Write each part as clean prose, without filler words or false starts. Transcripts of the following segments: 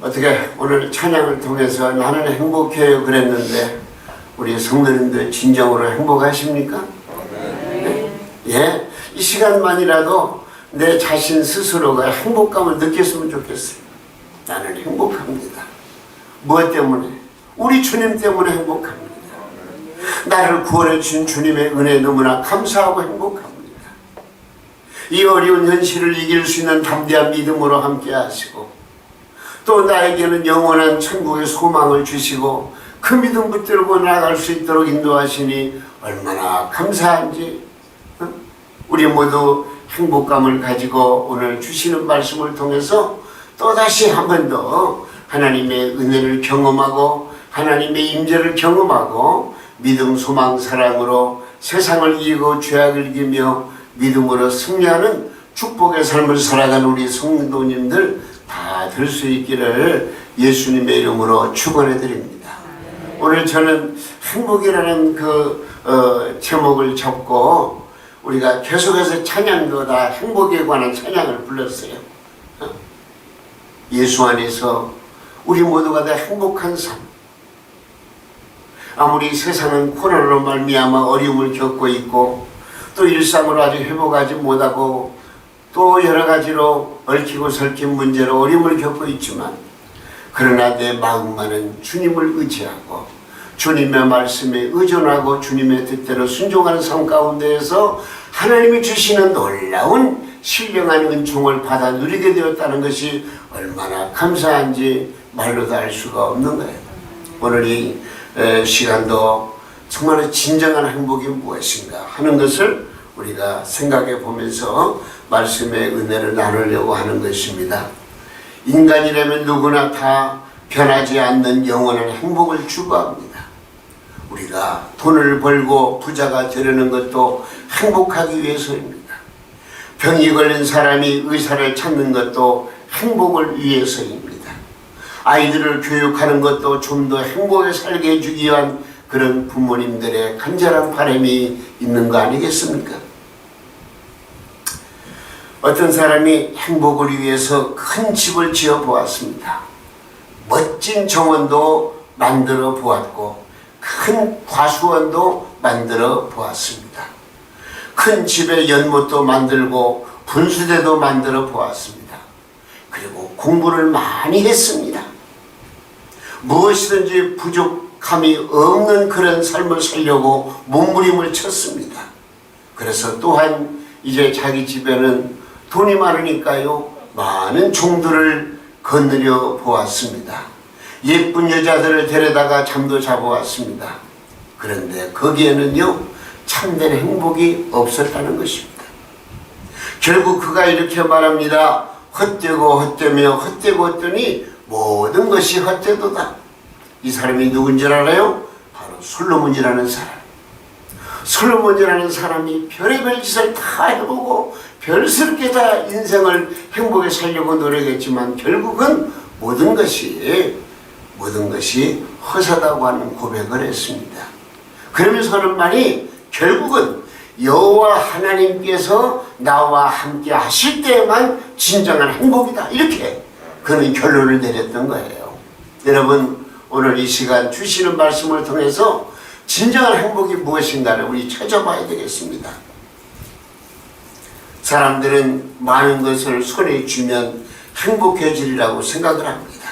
어떻게 오늘 찬양을 통해서 나는 행복해요 그랬는데 우리 성도님들 진정으로 행복하십니까? 네? 예? 이 시간만이라도 내 자신 스스로가 행복감을 느꼈으면 좋겠어요. 나는 행복합니다. 무엇 때문에? 우리 주님 때문에 행복합니다. 나를 구원해 주신 주님의 은혜에 너무나 감사하고 행복합니다. 이 어려운 현실을 이길 수 있는 담대한 믿음으로 함께 하시고 또 나에게는 영원한 천국의 소망을 주시고 그 믿음 붙들고 나아갈 수 있도록 인도하시니 얼마나 감사한지 우리 모두 행복감을 가지고 오늘 주시는 말씀을 통해서 또다시 한 번 더 하나님의 은혜를 경험하고 하나님의 임재를 경험하고 믿음, 소망, 사랑으로 세상을 이기고 죄악을 이기며 믿음으로 승리하는 축복의 삶을 살아가는 우리 성도님들 다 될 수 있기를 예수님의 이름으로 축원해 드립니다. 오늘 저는 행복이라는 제목을 잡고 우리가 계속해서 찬양도 다 행복에 관한 찬양을 불렀어요. 예수 안에서 우리 모두가 다 행복한 삶. 아무리 세상은 코로나로 말미암아 어려움을 겪고 있고 또 일상으로 아직 회복하지 못하고 또 여러 가지로 얽히고 설킨 문제로 어려움을 겪고 있지만 그러나 내 마음만은 주님을 의지하고 주님의 말씀에 의존하고 주님의 뜻대로 순종하는 삶 가운데에서 하나님이 주시는 놀라운 신령한 은총을 받아 누리게 되었다는 것이 얼마나 감사한지 말로도 알 수가 없는 거예요. 오늘 이 시간도 정말 진정한 행복이 무엇인가 하는 것을 우리가 생각해 보면서 말씀의 은혜를 나누려고 하는 것입니다. 인간이라면 누구나 다 변하지 않는 영원한 행복을 추구합니다. 우리가 돈을 벌고 부자가 되려는 것도 행복하기 위해서입니다. 병이 걸린 사람이 의사를 찾는 것도 행복을 위해서입니다. 아이들을 교육하는 것도 좀 더 행복하게 살게 해주기 위한 그런 부모님들의 간절한 바람이 있는 거 아니겠습니까? 어떤 사람이 행복을 위해서 큰 집을 지어 보았습니다. 멋진 정원도 만들어 보았고 큰 과수원도 만들어 보았습니다. 큰 집에 연못도 만들고 분수대도 만들어 보았습니다. 그리고 공부를 많이 했습니다. 무엇이든지 부족함이 없는 그런 삶을 살려고 몸부림을 쳤습니다. 그래서 또한 이제 자기 집에는 돈이 많으니까요 많은 종들을 거느려 보았습니다. 예쁜 여자들을 데려다가 잠도 자보았습니다. 그런데 거기에는요 참된 행복이 없었다는 것입니다. 결국 그가 이렇게 말합니다. 헛되고 헛되며 헛되고 헛되니 모든 것이 헛되도다. 이 사람이 누군지 알아요? 바로 솔로몬이라는 사람. 솔로몬이라는 사람이 별의별 짓을 다 해보고 별스럽게 다 인생을 행복에 살려고 노력했지만 결국은 모든 것이 허사다고 하는 고백을 했습니다. 그러면서 하는 말이 결국은 여호와 하나님께서 나와 함께 하실 때만 진정한 행복이다. 이렇게 그는 결론을 내렸던 거예요. 여러분 오늘 이 시간 주시는 말씀을 통해서 진정한 행복이 무엇인가를 우리 찾아봐야 되겠습니다. 사람들은 많은 것을 손에 쥐면 행복해지리라고 생각을 합니다.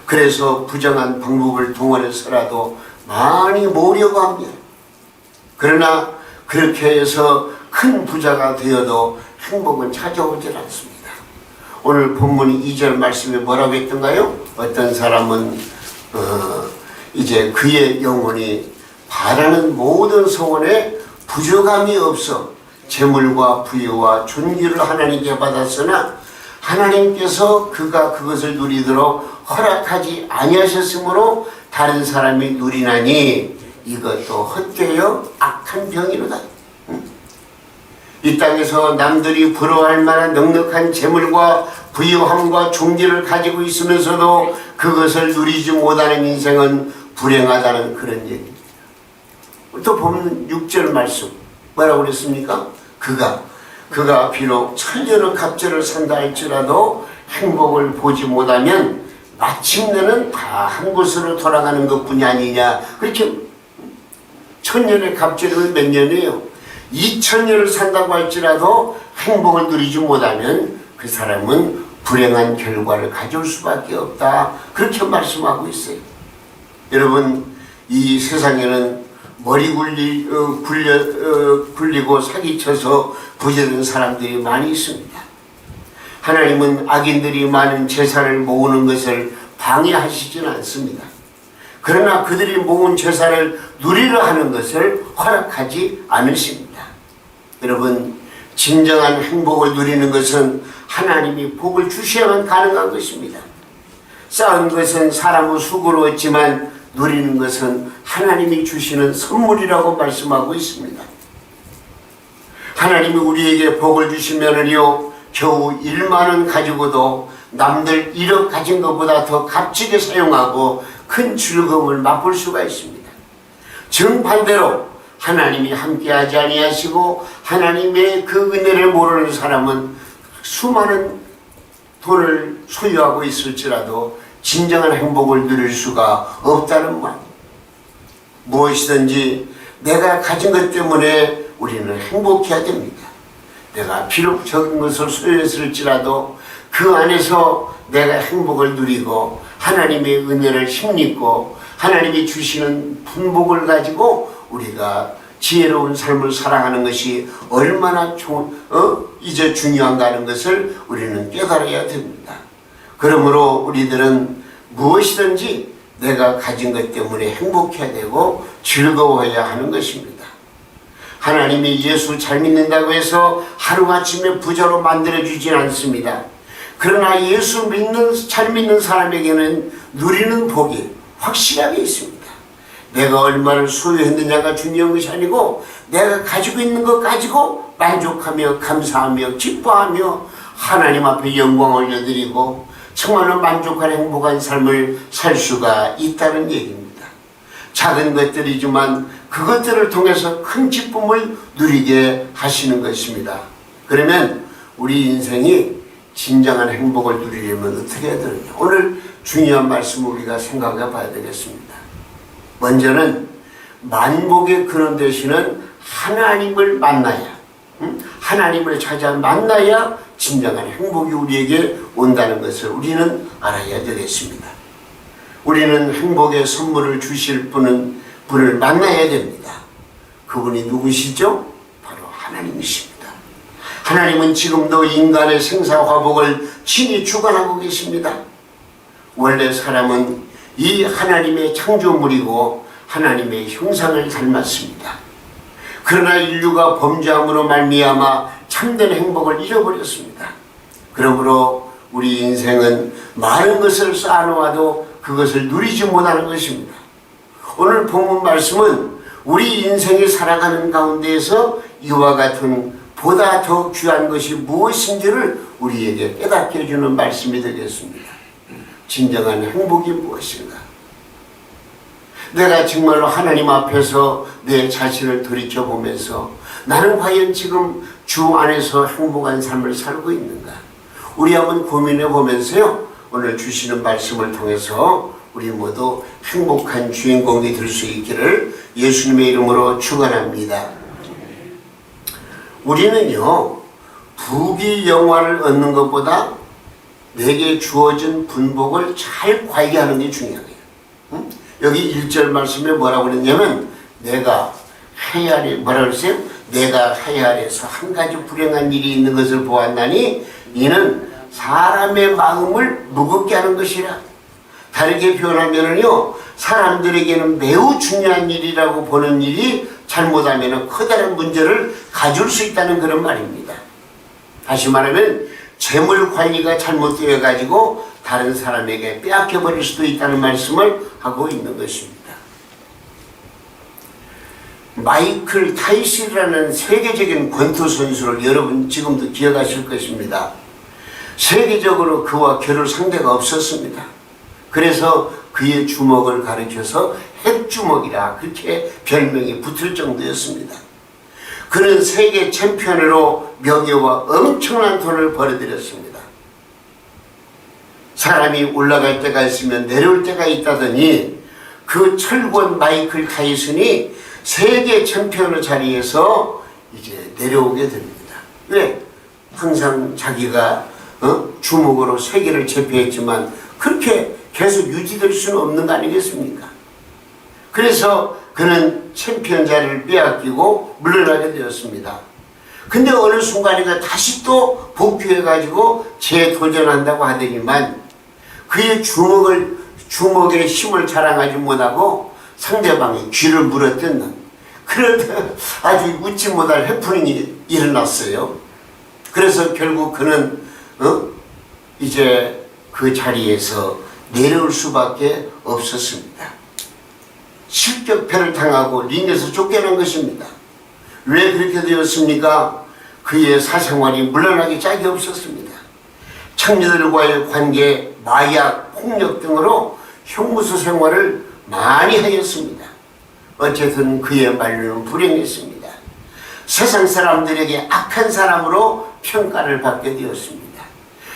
그래서 부정한 방법을 동원해서라도 많이 모으려고 합니다. 그러나 그렇게 해서 큰 부자가 되어도 행복은 찾아오질 않습니다. 오늘 본문 2절 말씀에 뭐라고 했던가요? 어떤 사람은 이제 그의 영혼이 바라는 모든 소원에 부족함이 없어 재물과 부유와 존귀를 하나님께 받았으나 하나님께서 그가 그것을 누리도록 허락하지 아니하셨으므로 다른 사람이 누리나니 이것도 헛되어 악한 병이로다. 이 땅에서 남들이 부러워할 만한 넉넉한 재물과 부유함과 존귀를 가지고 있으면서도 그것을 누리지 못하는 인생은 불행하다는 그런 얘기입니다. 또 보면 6절 말씀 뭐라고 그랬습니까? 그가 비록 천년의 갑절을 산다 할지라도 행복을 보지 못하면 마침내는 다 한 곳으로 돌아가는 것뿐이 아니냐. 그렇게 천년의 갑절이면 몇 년이에요? 2000년을 산다고 할지라도 행복을 누리지 못하면 그 사람은 불행한 결과를 가져올 수밖에 없다. 그렇게 말씀하고 있어요. 여러분, 이 세상에는 머리 굴리고 사기쳐서 부재된 사람들이 많이 있습니다. 하나님은 악인들이 많은 재산을 모으는 것을 방해하시지는 않습니다. 그러나 그들이 모은 재산을 누리려 하는 것을 허락하지 않으십니다. 여러분, 진정한 행복을 누리는 것은 하나님이 복을 주셔야만 가능한 것입니다. 쌓은 것은 사람의 수고로 얻지만 누리는 것은 하나님이 주시는 선물이라고 말씀하고 있습니다. 하나님이 우리에게 복을 주시면은요, 겨우 1만원 가지고도 남들 1억 가진 것보다 더 값지게 사용하고 큰 즐거움을 맛볼 수가 있습니다. 정반대로 하나님이 함께하지 아니하시고 하나님의 그 은혜를 모르는 사람은 수많은 돈을 소유하고 있을지라도 진정한 행복을 누릴 수가 없다는 말. 무엇이든지 내가 가진 것 때문에 우리는 행복해야 됩니다. 내가 비록 적은 것을 소유했을지라도 그 안에서 내가 행복을 누리고 하나님의 은혜를 힘입고 하나님이 주시는 분복을 가지고 우리가 지혜로운 삶을 살아가는 것이 얼마나 이제 중요한가 하는 것을 우리는 깨달아야 됩니다. 그러므로 우리들은 무엇이든지 내가 가진 것 때문에 행복해야 되고 즐거워해야 하는 것입니다. 하나님이 예수 잘 믿는다고 해서 하루아침에 부자로 만들어주진 않습니다. 그러나 예수 잘 믿는 사람에게는 누리는 복이 확실하게 있습니다. 내가 얼마를 소유했느냐가 중요한 것이 아니고 내가 가지고 있는 것 가지고 만족하며 감사하며 기뻐하며 하나님 앞에 영광 올려드리고 정말로 만족한 행복한 삶을 살 수가 있다는 얘기입니다. 작은 것들이지만 그것들을 통해서 큰 기쁨을 누리게 하시는 것입니다. 그러면 우리 인생이 진정한 행복을 누리려면 어떻게 해야 되느냐. 오늘 중요한 말씀을 우리가 생각해 봐야 되겠습니다. 먼저는 만복의 근원 되시는 하나님을 만나야, 하나님을 찾아 만나야 진정한 행복이 우리에게 온다는 것을 우리는 알아야 되겠습니다. 우리는 행복의 선물을 주실 분을 만나야 됩니다. 그분이 누구시죠? 바로 하나님이십니다. 하나님은 지금도 인간의 생사화복을 친히 주관하고 계십니다. 원래 사람은 이 하나님의 창조물이고 하나님의 형상을 닮았습니다. 그러나 인류가 범죄함으로 말미암아 참된 행복을 잃어버렸습니다. 그러므로 우리 인생은 많은 것을 쌓아놓아도 그것을 누리지 못하는 것입니다. 오늘 본문 말씀은 우리 인생이 살아가는 가운데에서 이와 같은 보다 더 귀한 것이 무엇인지를 우리에게 깨닫게 해주는 말씀이 되겠습니다. 진정한 행복이 무엇인가? 내가 정말로 하나님 앞에서 내 자신을 돌이켜보면서 나는 과연 지금 주 안에서 행복한 삶을 살고 있는가? 우리 한번 고민해 보면서요, 오늘 주시는 말씀을 통해서 우리 모두 행복한 주인공이 될 수 있기를 예수님의 이름으로 축원합니다. 우리는요, 부귀 영화를 얻는 것보다 내게 주어진 분복을 잘 관리하는 게 중요해요. 여기 1절 말씀에 뭐라고 그랬냐면 내가 해아래 뭐라고 그랬어요? 내가 해아래서 한 가지 불행한 일이 있는 것을 보았나니 이는 사람의 마음을 무겁게 하는 것이라. 다르게 표현하면은요, 사람들에게는 매우 중요한 일이라고 보는 일이 잘못하면 커다란 문제를 가져올 수 있다는 그런 말입니다. 다시 말하면 재물 관리가 잘못되어 가지고 다른 사람에게 빼앗겨 버릴 수도 있다는 말씀을 하고 있는 것입니다. 마이클 타이슨이라는 세계적인 권투 선수를 여러분 지금도 기억하실 것입니다. 세계적으로 그와 겨룰 상대가 없었습니다. 그래서 그의 주먹을 가리켜서 핵주먹이라 그렇게 별명이 붙을 정도였습니다. 그는 세계 챔피언으로 명예와 엄청난 돈을 벌어들였습니다. 사람이 올라갈 때가 있으면 내려올 때가 있다더니 그 철권 마이클 타이슨이 세계 챔피언의 자리에서 이제 내려오게 됩니다. 왜? 항상 자기가 주먹으로 세계를 제패했지만 그렇게 계속 유지될 수는 없는 거 아니겠습니까? 그래서 그는 챔피언 자리를 빼앗기고 물러나게 되었습니다. 근데 어느 순간인가 다시 또 복귀해가지고 재도전한다고 하더니만 그의 주먹의 힘을 자랑하지 못하고 상대방의 귀를 물어뜯는 그러다 아주 웃지 못할 해프닝이 일어났어요. 그래서 결국 그는 이제 그 자리에서 내려올 수밖에 없었습니다. 실격패를 당하고 링에서 쫓겨난 것입니다. 왜 그렇게 되었습니까? 그의 사생활이 물러나기 짝이 없었습니다. 청년들과의 관계, 마약, 폭력 등으로 형무소 생활을 많이 하였습니다. 어쨌든 그의 말로는 불행했습니다. 세상 사람들에게 악한 사람으로 평가를 받게 되었습니다.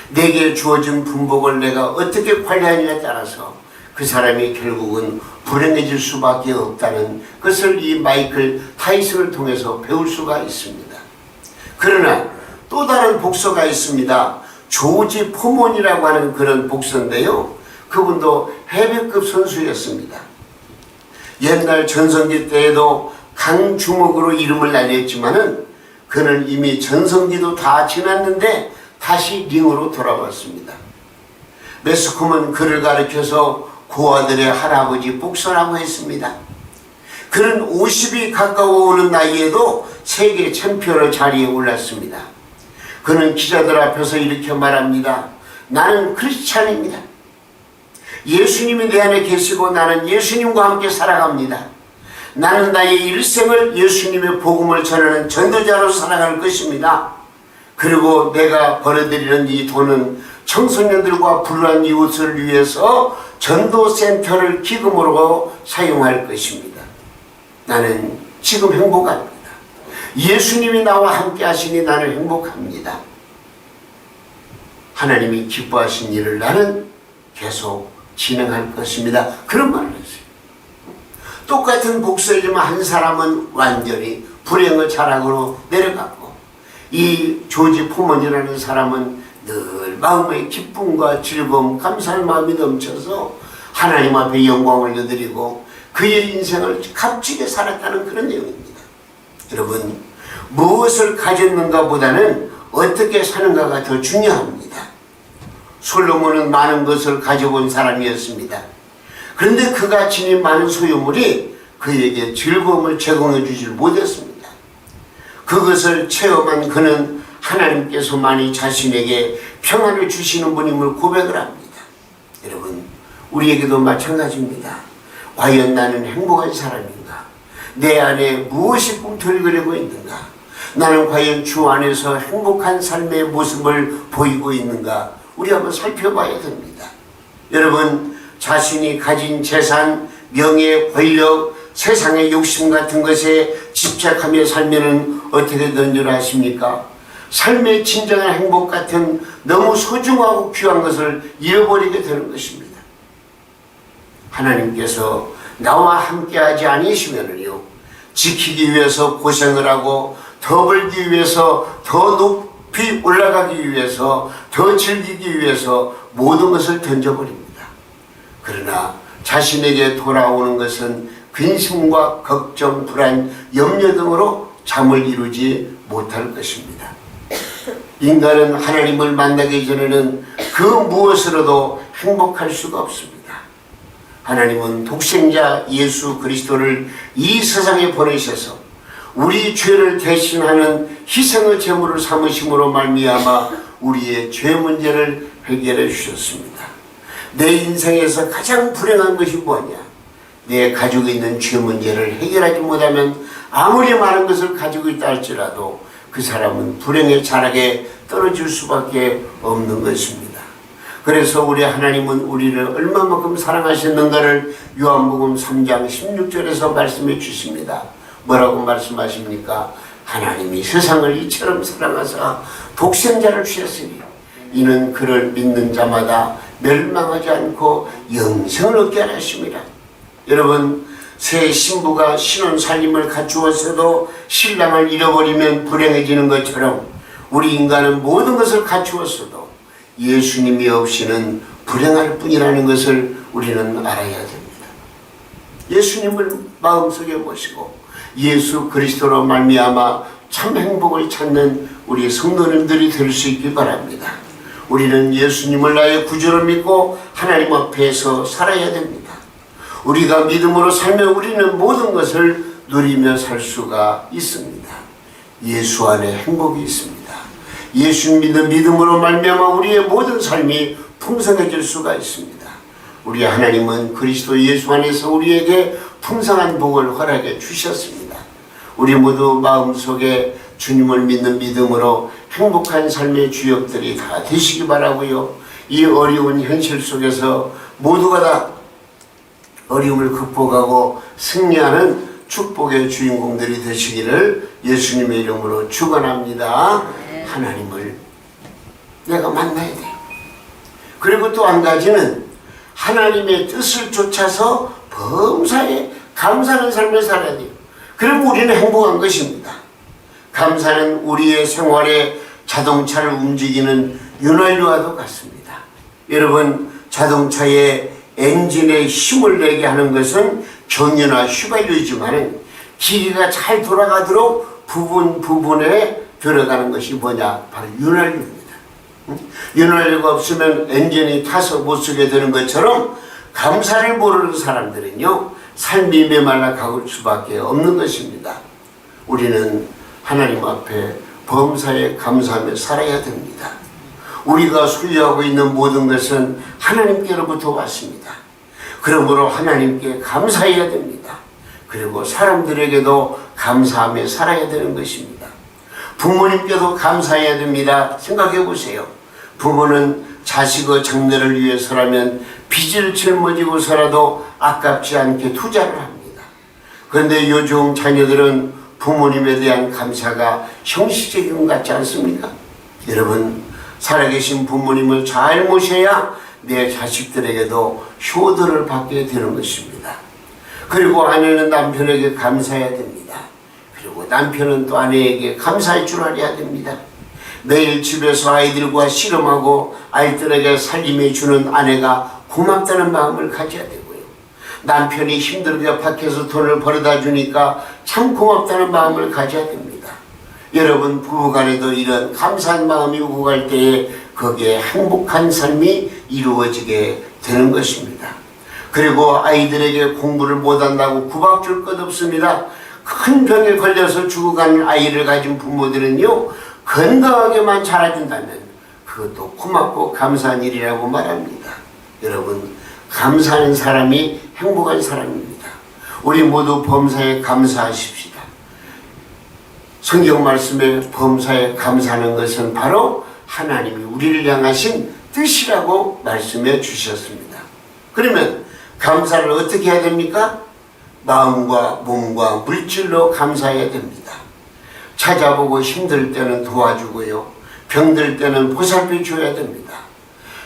내게 주어진 분복을 내가 어떻게 관리하느냐에 따라서 그 사람이 결국은 불행해질 수밖에 없다는 것을 이 마이클 타이슨을 통해서 배울 수가 있습니다. 그러나 또 다른 복서가 있습니다. 조지 포먼이라고 하는 그런 복서인데요. 그분도 헤비급 선수였습니다. 옛날 전성기 때에도 강주먹으로 이름을 날렸지만은 그는 이미 전성기도 다 지났는데 다시 링으로 돌아왔습니다. 매스컴은 그를 가르쳐서 고아들의 할아버지 복서라고 했습니다. 그는 50이 가까워오는 나이에도 세계 챔피언의 자리에 올랐습니다. 그는 기자들 앞에서 이렇게 말합니다. 나는 크리스찬입니다. 예수님이 내 안에 계시고 나는 예수님과 함께 살아갑니다. 나는 나의 일생을 예수님의 복음을 전하는 전도자로 살아갈 것입니다. 그리고 내가 벌어들이는 이 돈은 청소년들과 불우한 이웃을 위해서 전도센터를 기금으로 사용할 것입니다. 나는 지금 행복합니다. 예수님이 나와 함께 하시니 나는 행복합니다. 하나님이 기뻐하신 일을 나는 계속 진행할 것입니다. 그런 말을 했어요. 똑같은 복서이지만 한 사람은 완전히 불행의 자락으로 내려갔고 이 조지 포먼이라는 사람은 늘 마음의 기쁨과 즐거움, 감사할 마음이 넘쳐서 하나님 앞에 영광을 드리고 그의 인생을 값지게 살았다는 그런 내용입니다. 여러분, 무엇을 가졌는가 보다는 어떻게 사는가가 더 중요합니다. 솔로몬은 많은 것을 가져본 사람이었습니다. 그런데 그가 지닌 많은 소유물이 그에게 즐거움을 제공해 주질 못했습니다. 그것을 체험한 그는 하나님께서만이 자신에게 평안을 주시는 분임을 고백을 합니다. 여러분, 우리에게도 마찬가지입니다. 과연 나는 행복한 사람인가? 내 안에 무엇이 꿈틀거리고 있는가? 나는 과연 주 안에서 행복한 삶의 모습을 보이고 있는가? 우리 한번 살펴봐야 됩니다. 여러분, 자신이 가진 재산, 명예, 권력, 세상의 욕심 같은 것에 집착하며 살면은 어떻게 된 줄 아십니까? 삶의 진정한 행복 같은 너무 소중하고 귀한 것을 잃어버리게 되는 것입니다. 하나님께서 나와 함께하지 않으시면요, 지키기 위해서 고생을 하고 더 벌기 위해서 더 높이 올라가기 위해서 더 즐기기 위해서 모든 것을 던져버립니다. 그러나 자신에게 돌아오는 것은 근심과 걱정, 불안, 염려 등으로 잠을 이루지 못할 것입니다. 인간은 하나님을 만나기 전에는 그 무엇으로도 행복할 수가 없습니다. 하나님은 독생자 예수 그리스도를 이 세상에 보내셔서 우리 죄를 대신하는 희생의 제물을 삼으심으로 말미암아 우리의 죄 문제를 해결해 주셨습니다. 내 인생에서 가장 불행한 것이 뭐냐? 내 가지고 있는 죄 문제를 해결하지 못하면 아무리 많은 것을 가지고 있다 할지라도 그 사람은 불행의 자락에 떨어질 수밖에 없는 것입니다. 그래서 우리 하나님은 우리를 얼마만큼 사랑하셨는가를 요한복음 3장 16절에서 말씀해 주십니다. 뭐라고 말씀하십니까? 하나님이 세상을 이처럼 사랑하사 독생자를 주셨으니 이는 그를 믿는 자마다 멸망하지 않고 영생을 얻게 하십니다. 여러분, 새 신부가 신혼 살림을 갖추었어도 신랑을 잃어버리면 불행해지는 것처럼 우리 인간은 모든 것을 갖추었어도 예수님이 없이는 불행할 뿐이라는 것을 우리는 알아야 됩니다. 예수님을 마음속에 모시고 예수 그리스도로 말미암아 참 행복을 찾는 우리 성도님들이 될 수 있기 바랍니다. 우리는 예수님을 나의 구주로 믿고 하나님 앞에서 살아야 됩니다. 우리가 믿음으로 살면 우리는 모든 것을 누리며 살 수가 있습니다. 예수 안에 행복이 있습니다. 예수 믿는 믿음으로 말미암아 우리의 모든 삶이 풍성해질 수가 있습니다. 우리 하나님은 그리스도 예수 안에서 우리에게 풍성한 복을 허락해 주셨습니다. 우리 모두 마음속에 주님을 믿는 믿음으로 행복한 삶의 주역들이 다 되시기 바라고요. 이 어려운 현실 속에서 모두가 다 어려움을 극복하고 승리하는 축복의 주인공들이 되시기를 예수님의 이름으로 축원합니다. 하나님을 내가 만나야 돼요. 그리고 또 한 가지는 하나님의 뜻을 쫓아서 범사에 감사하는 삶을 살아야 돼요. 그럼 우리는 행복한 것입니다. 감사는 우리의 생활에 자동차를 움직이는 윤활유와도 같습니다. 여러분, 자동차의 엔진에 힘을 내게 하는 것은 경유나 휘발유이지만 기계가 잘 돌아가도록 부분에 들어가는 것이 뭐냐? 바로 윤활유입니다. 윤활유가 없으면 엔진이 타서 못 쓰게 되는 것처럼 감사를 모르는 사람들은요, 삶이 메말라 가올 수밖에 없는 것입니다. 우리는 하나님 앞에 범사에 감사하며 살아야 됩니다. 우리가 소유하고 있는 모든 것은 하나님께로부터 왔습니다. 그러므로 하나님께 감사해야 됩니다. 그리고 사람들에게도 감사하며 살아야 되는 것입니다. 부모님께도 감사해야 됩니다. 생각해 보세요. 부모는 자식의 장래를 위해서라면 빚을 짊어지고서라도 아깝지 않게 투자를 합니다. 그런데 요즘 자녀들은 부모님에 대한 감사가 형식적인 것 같지 않습니까? 여러분, 살아계신 부모님을 잘 모셔야 내 자식들에게도 효도를 받게 되는 것입니다. 그리고 아내는 남편에게 감사해야 됩니다. 그리고 남편은 또 아내에게 감사할 줄 알아야 됩니다. 매일 집에서 아이들과 씨름하고 아이들에게 살림해 주는 아내가 고맙다는 마음을 가져야 되고요. 남편이 힘들게 밖에서 돈을 벌어다 주니까 참 고맙다는 마음을 가져야 됩니다. 여러분, 부부간에도 이런 감사한 마음이 오고 갈 때에 거기에 행복한 삶이 이루어지게 되는 것입니다. 그리고 아이들에게 공부를 못한다고 구박줄 것 없습니다. 큰 병에 걸려서 죽어가는 아이를 가진 부모들은요, 건강하게만 자라준다면 그것도 고맙고 감사한 일이라고 말합니다. 여러분, 감사하는 사람이 행복한 사람입니다. 우리 모두 범사에 감사하십시다. 성경 말씀에 범사에 감사하는 것은 바로 하나님이 우리를 향하신 뜻이라고 말씀해 주셨습니다. 그러면 감사를 어떻게 해야 됩니까? 마음과 몸과 물질로 감사해야 됩니다. 찾아보고 힘들 때는 도와주고요, 병들 때는 보살펴 줘야 됩니다.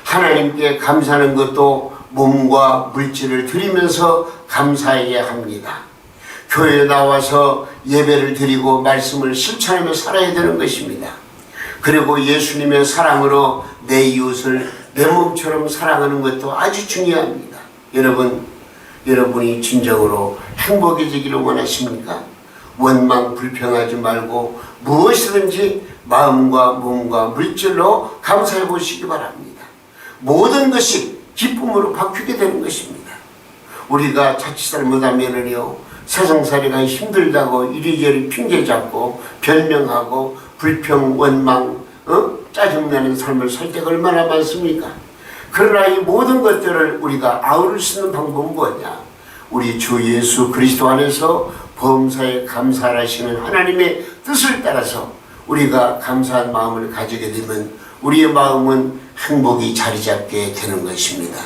하나님께 감사하는 것도 몸과 물질을 드리면서 감사해야 합니다. 교회에 나와서 예배를 드리고 말씀을 실천하며 살아야 되는 것입니다. 그리고 예수님의 사랑으로 내 이웃을 내 몸처럼 사랑하는 것도 아주 중요합니다. 여러분이 진정으로 행복해지기를 원하십니까? 원망 불평하지 말고 무엇이든지 마음과 몸과 물질로 감사해 보시기 바랍니다. 모든 것이 기쁨으로 바뀌게 되는 것입니다. 우리가 자칫 잘못하면은요, 세상살이가 힘들다고 이리저리 핑계 잡고 변명하고 불평, 원망, 짜증나는 삶을 살 때가 얼마나 많습니까? 그러나 이 모든 것들을 우리가 아우를 수 있는 방법은 뭐냐? 우리 주 예수 그리스도 안에서 범사에 감사하시는 하나님의 뜻을 따라서 우리가 감사한 마음을 가지게 되면 우리의 마음은 행복이 자리 잡게 되는 것입니다.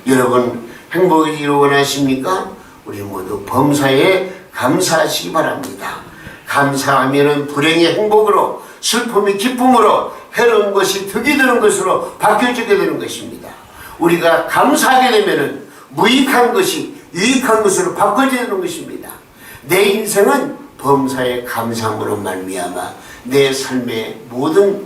여러분, 행복이기를 원하십니까? 우리 모두 범사에 감사하시기 바랍니다. 감사하면 불행이 행복으로, 슬픔이 기쁨으로, 해로운 것이 득이 되는 것으로 바뀌어지게 되는 것입니다. 우리가 감사하게 되면은 무익한 것이 유익한 것으로 바꿔지는 것입니다. 내 인생은 범사의 감사함으로 말미암아 내 삶의 모든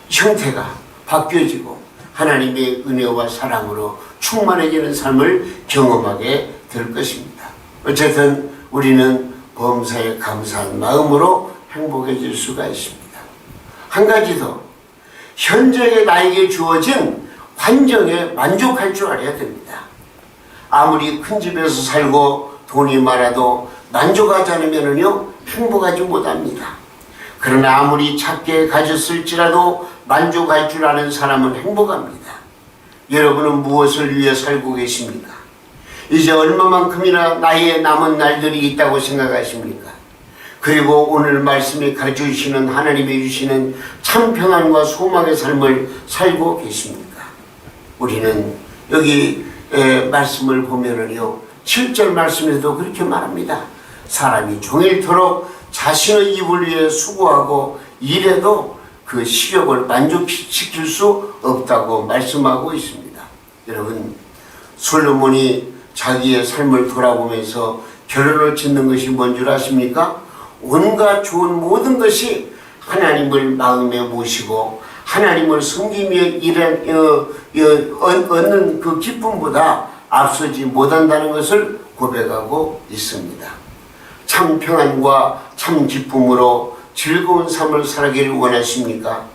형태가 바뀌어지고 하나님의 은혜와 사랑으로 충만해지는 삶을 경험하게 될 것입니다. 어쨌든 우리는 범사에 감사한 마음으로 행복해질 수가 있습니다. 한 가지 더, 현재의 나에게 주어진 환경에 만족할 줄 알아야 됩니다. 아무리 큰 집에서 살고 돈이 많아도 만족하지 않으면요 행복하지 못합니다. 그러나 아무리 작게 가졌을지라도 만족할 줄 아는 사람은 행복합니다. 여러분은 무엇을 위해 살고 계십니까? 이제 얼마만큼이나 나이에 남은 날들이 있다고 생각하십니까? 그리고 오늘 말씀이 가르쳐 주시는 하나님이 주시는 참 평안과 소망의 삶을 살고 계십니까? 우리는 여기 말씀을 보면은요 7절 말씀에도 그렇게 말합니다. 사람이 종일토록 자신의 입을 위해 수고하고 일해도 그 식욕을 만족시킬 수 없다고 말씀하고 있습니다. 여러분, 솔로몬이 자기의 삶을 돌아보면서 결론을 짓는 것이 뭔 줄 아십니까? 온갖 좋은 모든 것이 하나님을 마음에 모시고 하나님을 섬기며 얻는 그 기쁨보다 앞서지 못한다는 것을 고백하고 있습니다. 참 평안과 참 기쁨으로 즐거운 삶을 살기를 원하십니까?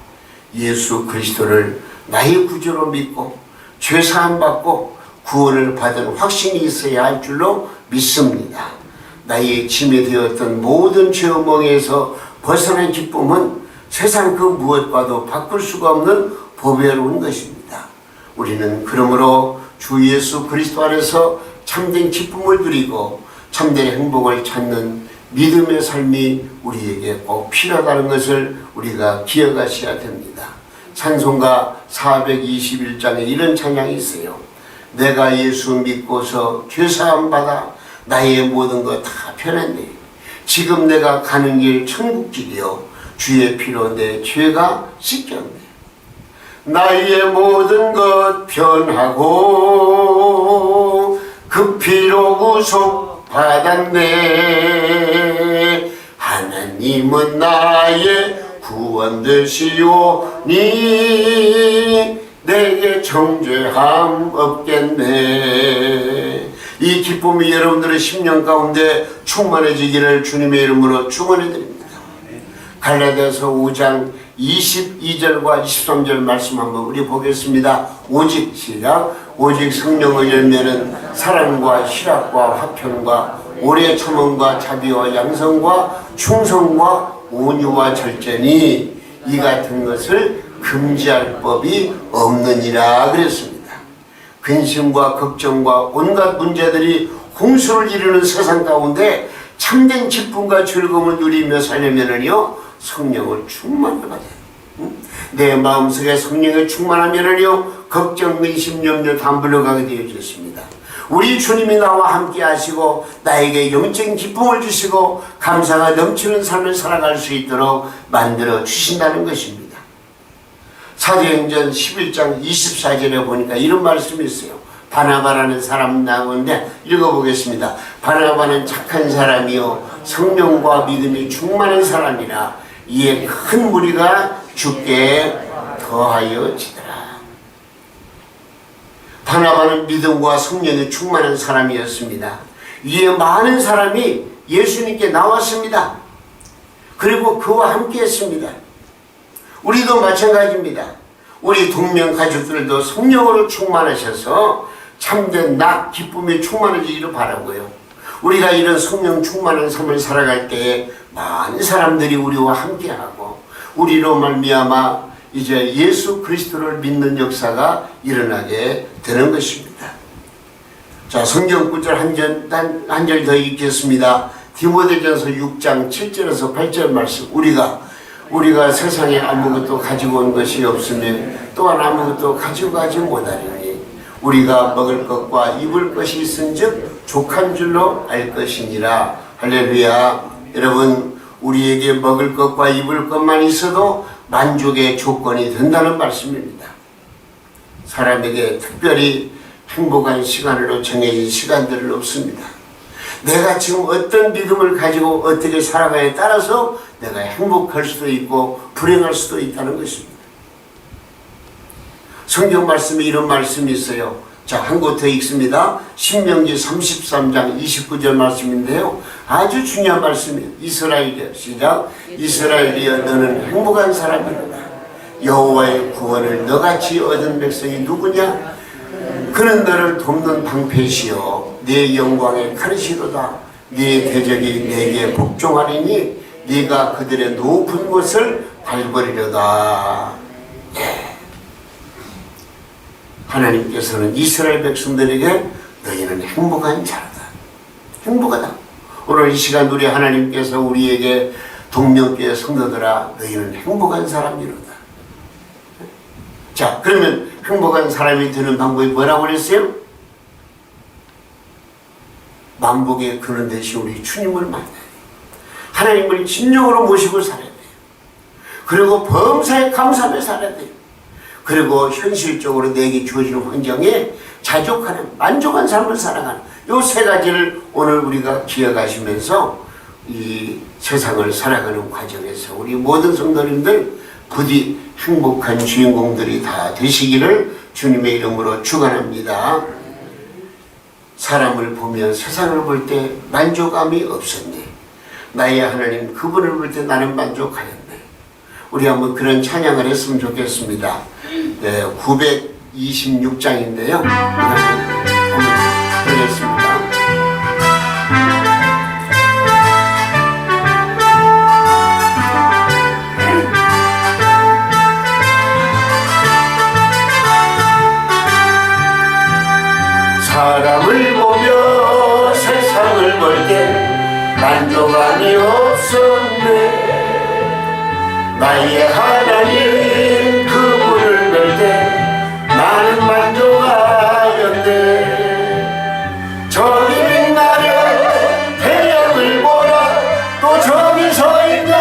예수 그리스도를 나의 구주로 믿고 죄사함 받고 구원을 받은 확신이 있어야 할 줄로 믿습니다. 나의 짐이 되었던 모든 죄의 멍에서 벗어난 기쁨은 세상 그 무엇과도 바꿀 수가 없는 보배로운 것입니다. 우리는 그러므로 주 예수 그리스도 안에서 참된 기쁨을 누리고 참된 행복을 찾는 믿음의 삶이 우리에게 꼭 필요하다는 것을 우리가 기억하셔야 됩니다. 찬송가 421장에 이런 찬양이 있어요. 내가 예수 믿고서 죄사함 받아 나의 모든 것 다 편했네. 지금 내가 가는 길 천국길이요 주의 피로 내 죄가 씻겼네. 나의 모든 것 편하고 그 피로 구속 받았네. 하나님은 나의 구원 되시오니 내게 정죄함 없겠네. 이 기쁨이 여러분들의 심령 가운데 충만해지기를 주님의 이름으로 축원해드립니다. 갈라디아서 5장 22절과 23절 말씀 한번 우리 보겠습니다. 오직 시작. 오직 성령의 열매는 사랑과 희락과 화평과 오래 참음과 자비와 양성과 충성과 온유와 절제니 이 같은 것을 금지할 법이 없느니라 그랬습니다. 근심과 걱정과 온갖 문제들이 홍수를 이루는 세상 가운데 참된 기쁨과 즐거움을 누리며 살려면은요 성령을 충만히 받아야 돼요. 내 마음속에 성령을 충만하면은요 걱정, 근심, 염려 다 물러가게 되어졌습니다. 우리 주님이 나와 함께 하시고 나에게 영적인 기쁨을 주시고 감사가 넘치는 삶을 살아갈 수 있도록 만들어 주신다는 것입니다. 사도행전 11장 24절에 보니까 이런 말씀이 있어요. 바나바라는 사람 나오는데 읽어보겠습니다. 바나바는 착한 사람이요 성령과 믿음이 충만한 사람이라 이에 큰 무리가 주께 더하여 지더라. 바나바는 믿음과 성령이 충만한 사람이었습니다. 이에 많은 사람이 예수님께 나왔습니다. 그리고 그와 함께 했습니다. 우리도 마찬가지입니다. 우리 동명 가족들도 성령으로 충만하셔서 참된 기쁨이 충만해지기를 바라고요. 우리가 이런 성령 충만한 삶을 살아갈 때에 많은 사람들이 우리와 함께하고 우리로 말미암아 이제 예수 그리스도를 믿는 역사가 일어나게 되는 것입니다. 자, 성경 구절 한 절 더 읽겠습니다. 디모데전서 6장 7절에서 8절 말씀. 우리가 세상에 아무것도 가지고 온 것이 없으면 또한 아무것도 가지고 가지 못하리니 우리가 먹을 것과 입을 것이 있은즉 족한 줄로 알 것이니라. 할렐루야. 여러분, 우리에게 먹을 것과 입을 것만 있어도 만족의 조건이 된다는 말씀입니다. 사람에게 특별히 행복한 시간으로 정해진 시간들은 없습니다. 내가 지금 어떤 믿음을 가지고 어떻게 살아가에 따라서 내가 행복할 수도 있고 불행할 수도 있다는 것입니다. 성경 말씀에 이런 말씀이 있어요. 자, 한 곳 더 읽습니다. 신명기 33장 29절 말씀인데요. 아주 중요한 말씀이에요. 이스라엘이여, 시작. 이스라엘이여, 너는 행복한 사람이로다. 여호와의 구원을 너같이 얻은 백성이 누구냐? 그는 너를 돕는 방패시여 네 영광의 가르시로다. 네 대적이 내게 복종하리니 네가 그들의 높은 곳을 밟으리로다. 하나님께서는 이스라엘 백성들에게 너희는 행복한 자라다. 행복하다. 오늘 이 시간 우리 하나님께서 우리에게 동명교회 성도들아 너희는 행복한 사람이로다. 자, 그러면 행복한 사람이 되는 방법이 뭐라고 그랬어요? 만복의 근원 되신 우리 주님을 만나야 돼요. 하나님을 진정으로 모시고 살아야 돼요. 그리고 범사에 감사하며 살아야 돼요. 그리고 현실적으로 내게 주어지는 환경에 자족하는 만족한 삶을 살아가는 이 세 가지를 오늘 우리가 기억하시면서 이 세상을 살아가는 과정에서 우리 모든 성도님들 부디 행복한 주인공들이 다 되시기를 주님의 이름으로 축원합니다. 사람을 보며 세상을 볼 때 만족감이 없었네. 나의 하나님 그분을 볼 때 나는 만족하였네. 우리 한번 그런 찬양을 했으면 좋겠습니다. 네, 926장인데요. 한번 드리겠습니다. 사람을 보며 세상을 볼 때 만족감이 없었네. 나의 하나님 그분을 볼 때 나는 만족하였네. 저기 빛나는 태양을 보라. 또 저기 서 있는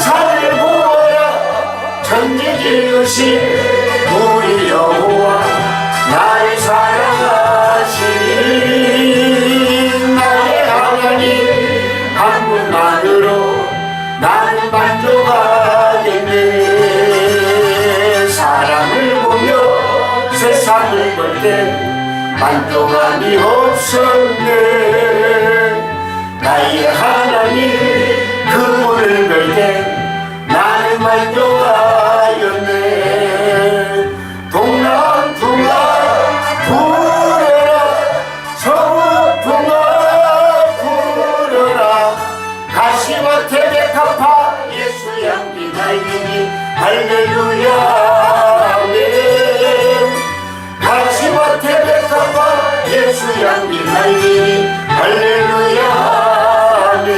산을 보라. 천지 지으신 우리 여호와 나를 사랑하신 나의 하나님 한 분만으로 나는 만족하겠네. 사람을 보며 세상을 볼 때 만족함이 없었네. 나의 하나님 그분을 볼 때 나는 만족하였네. 동남풍아 불어라. 서북풍아 불어라. 가시와 테베카파 예수 양비 날리니 할렐루야 아멘. 가시와 테베카파 예수 양비 날리니 할렐루야 아멘.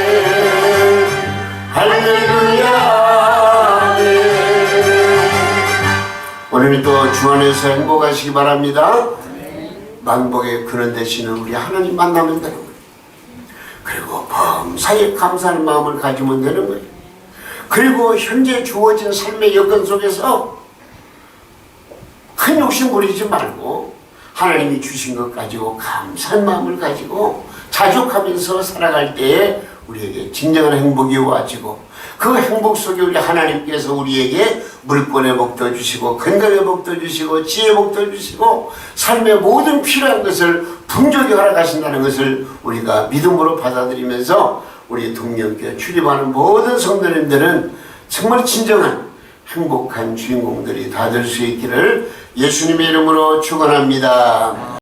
할렐루야 아멘. 오늘도 주 안에서 행복하시기 바랍니다. 만복의 근원 되시는 우리 하나님 만나면 되는 거예요. 그리고 범사에 감사하는 마음을 가지면 되는 거예요. 그리고 현재 주어진 삶의 여건 속에서 큰 욕심 부리지 말고 하나님이 주신 것 가지고 감사한 마음을 가지고 자족하면서 살아갈 때에 우리에게 진정한 행복이 와지고 그 행복 속에 우리 하나님께서 우리에게 물권의 복도 주시고 건강의 복도 주시고 지혜의 복도 주시고 삶의 모든 필요한 것을 풍족히 허락하신다는 것을 우리가 믿음으로 받아들이면서 우리 동명교회 출입하는 모든 성도님들은 정말 진정한 행복한 주인공들이 다 될 수 있기를 예수님의 이름으로 축원합니다.